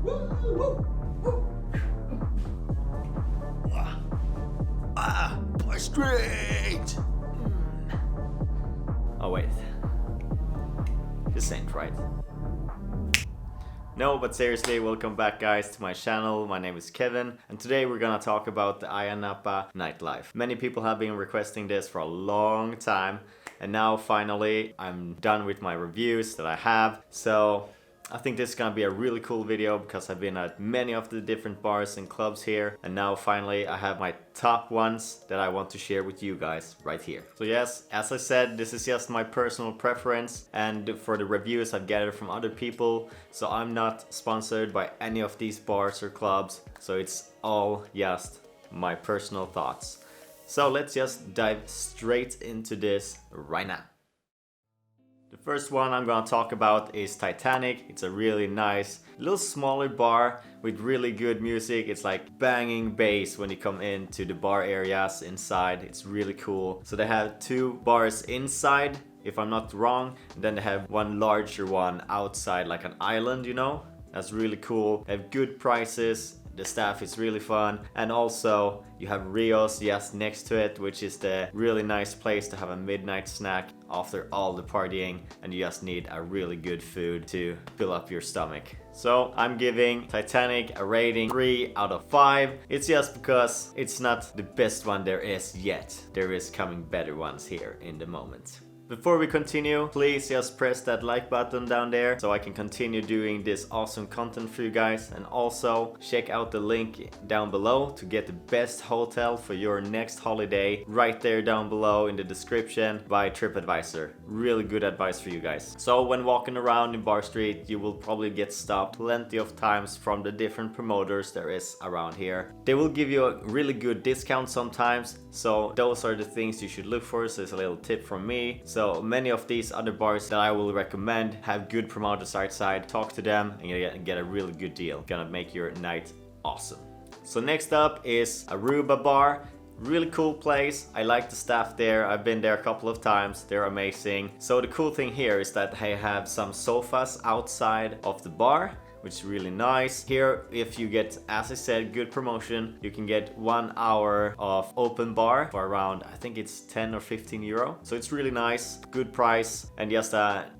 Bar straight. Oh wait, this ain't right. No, but seriously, welcome back guys to my channel. My name is Kevin, and today we're gonna talk about the Ayia Napa nightlife. Many people have been requesting this for a long time, and now finally I'm done with my reviews that I have. So I think this is gonna be a really cool video because I've been at many of the different bars and clubs here, and now finally I have my top ones that I want to share with you guys right here. So yes, as I said, this is just my personal preference, and for the reviews I've gathered from other people, so I'm not sponsored by any of these bars or clubs, so it's all just my personal thoughts. So let's just dive straight into this right now. The first one I'm gonna talk about is Titanic. It's a really nice, little smaller bar with really good music. It's like banging bass when you come into the bar areas inside. It's really cool. So they have two bars inside, if I'm not wrong. And then they have one larger one outside, like an island, you know? That's really cool. They have good prices. The staff is really fun, and also you have Rios just next to it, which is the really nice place to have a midnight snack after all the partying, and you just need a really good food to fill up your stomach. So I'm giving Titanic a rating 3 out of 5. It's just because it's not the best one there is yet. There is coming better ones here in the moment. Before we continue, please just press that like button down there so I can continue doing this awesome content for you guys, and also check out the link down below to get the best hotel for your next holiday right there down below in the description by TripAdvisor. Really good advice for you guys. So when walking around in Bar Street, you will probably get stopped plenty of times from the different promoters there is around here. They will give you a really good discount sometimes, so those are the things you should look for. So it's a little tip from me. So many of these other bars that I will recommend have good promoters outside. Talk to them and get a really good deal. Gonna make your night awesome. So next up is Aruba Bar. Really cool place. I like the staff there. I've been there a couple of times. They're amazing. So the cool thing here is that they have some sofas outside of the bar, which is really nice. Here, if you get, as I said, good promotion, you can get 1 hour of open bar for around, I think it's 10 or 15 euro. So it's really nice, good price, and just a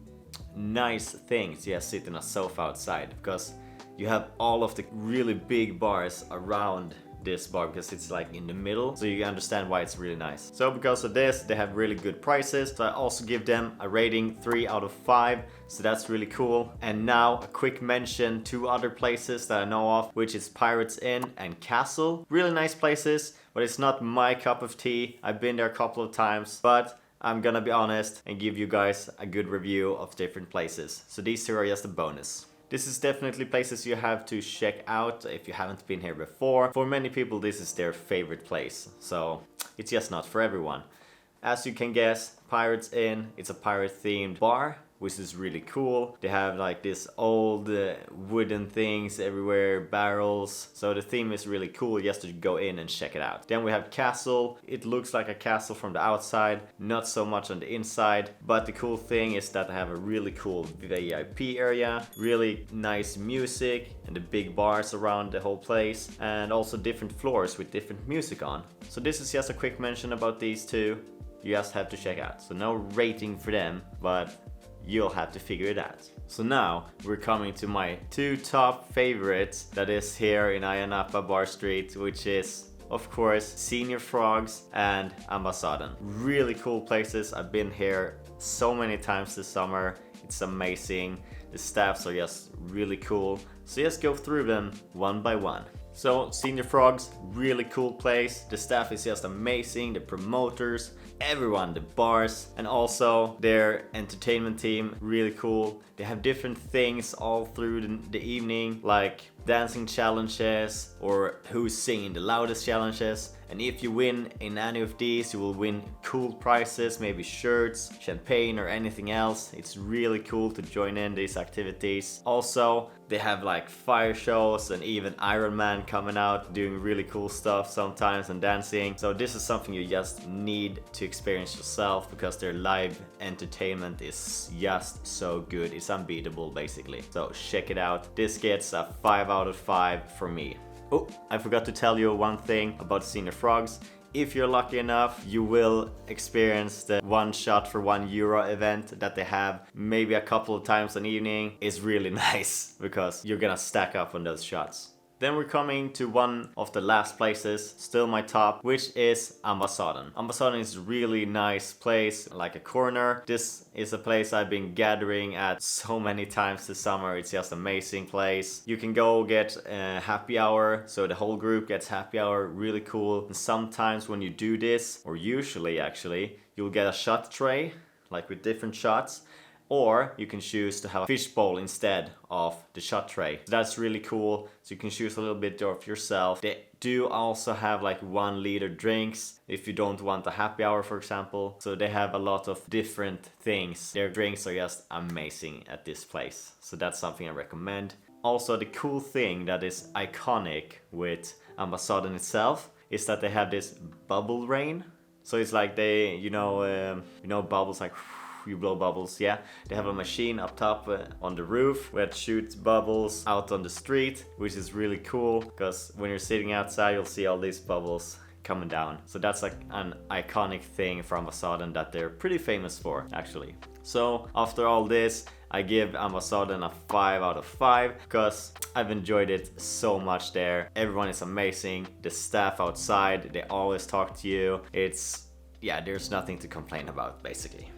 nice thing to just sit in a sofa outside, because you have all of the really big bars around this bar because it's like in the middle, so you understand why it's really nice. So because of this, they have really good prices, so I also give them a rating 3 out of 5, so that's really cool. And now a quick mention, 2 other places that I know of, which is Pirates Inn and Castle. Really nice places, but it's not my cup of tea. I've been there a couple of times, but I'm gonna be honest and give you guys a good review of different places. So these 2 are just a bonus. This is definitely places you have to check out if you haven't been here before. For many people, this is their favorite place, so it's just not for everyone. As you can guess, Pirates Inn, it's a pirate themed bar, which is really cool. They have like this old wooden things everywhere, barrels. So the theme is really cool just to go in and check it out. Then we have Castle. It looks like a castle from the outside, not so much on the inside. But the cool thing is that they have a really cool VIP area, really nice music, and the big bars around the whole place, and also different floors with different music on. So this is just a quick mention about these 2. You just have to check out. So no rating for them, but you'll have to figure it out. So now we're coming to my 2 top favorites that is here in Ayia Napa Bar Street, which is of course Senior Frogs and Ambassaden. Really cool places. I've been here so many times this summer. It's amazing. The staffs are just really cool. So just go through them one by one. So Senior Frogs, really cool place. The staff is just amazing. The promoters, everyone, the bars, and also their entertainment team, really cool. They have different things all through the evening, like dancing challenges or who's singing the loudest challenges. And if you win in any of these, you will win cool prizes, maybe shirts, champagne or anything else. It's really cool to join in these activities. Also, they have like fire shows and even Iron Man coming out doing really cool stuff sometimes and dancing. So this is something you just need to experience yourself because their live entertainment is just so good. It's unbeatable basically. So check it out. This gets a 5 out of 5 for me. Oh, I forgot to tell you one thing about seeing the frogs. If you're lucky enough, you will experience the 1 shot for €1 event that they have maybe a couple of times an evening. It's really nice because you're gonna stack up on those shots. Then we're coming to one of the last places, still my top, which is Ambassaden. Ambassaden is a really nice place, like a corner. This is a place I've been gathering at so many times this summer. It's just an amazing place. You can go get a happy hour, so the whole group gets happy hour, really cool. And sometimes when you do this, or usually actually, you'll get a shot tray, like with different shots. Or you can choose to have a fishbowl instead of the shot tray. So that's really cool. So you can choose a little bit of yourself. They do also have like 1 liter drinks if you don't want a happy hour, for example. So they have a lot of different things. Their drinks are just amazing at this place. So that's something I recommend. Also, the cool thing that is iconic with Ambassaden itself is that they have this bubble rain. So it's like they, you know bubbles like you blow bubbles, yeah. They have a machine up top on the roof where it shoots bubbles out on the street, which is really cool because when you're sitting outside you'll see all these bubbles coming down. So that's like an iconic thing from Ambassaden that they're pretty famous for actually. So after all this, I give Ambassaden a 5 out of 5 because I've enjoyed it so much there. Everyone is amazing. The staff outside, they always talk to you. There's nothing to complain about basically.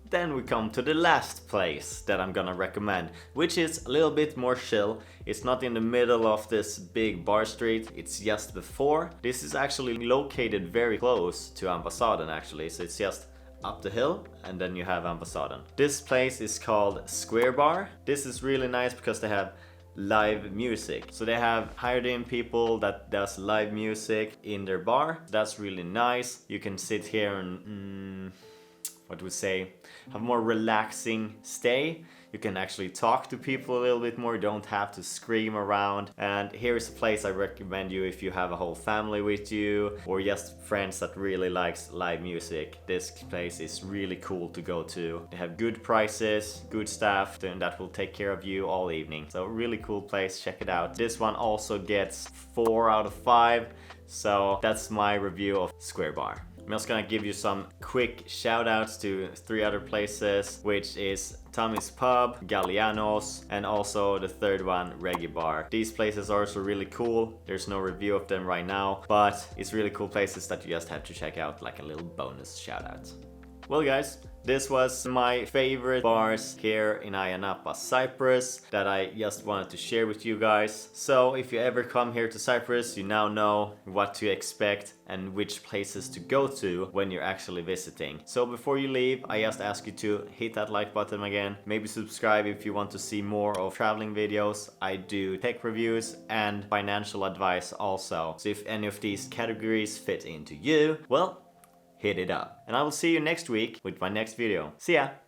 Then we come to the last place that I'm gonna recommend, which is a little bit more chill. It's not in the middle of this big bar street, it's just before. This is actually located very close to Ambassaden actually, so it's just up the hill and then you have Ambassaden. This place is called Square Bar. This is really nice because they have live music. So they have hired in people that does live music in their bar. That's really nice. You can sit here and have more relaxing stay. You can actually talk to people a little bit more, you don't have to scream around. And here's a place I recommend you if you have a whole family with you or just friends that really likes live music. This place is really cool to go to. They have good prices, good staff, and that will take care of you all evening. So really cool place, check it out. This one also gets 4 out of 5. So that's my review of Square Bar. I'm just gonna give you some quick shout outs to 3 other places, which is Tommy's Pub, Galliano's, and also the third one, Reggae Bar. These places are also really cool. There's no review of them right now, but it's really cool places that you just have to check out, like a little bonus shout out. Well guys, this was my favorite bars here in Ayia, Napa, Cyprus that I just wanted to share with you guys. So if you ever come here to Cyprus, you now know what to expect and which places to go to when you're actually visiting. So before you leave, I just ask you to hit that like button again. Maybe subscribe if you want to see more of traveling videos. I do tech reviews and financial advice also. So if any of these categories fit into you, well, hit it up. And I will see you next week with my next video. See ya!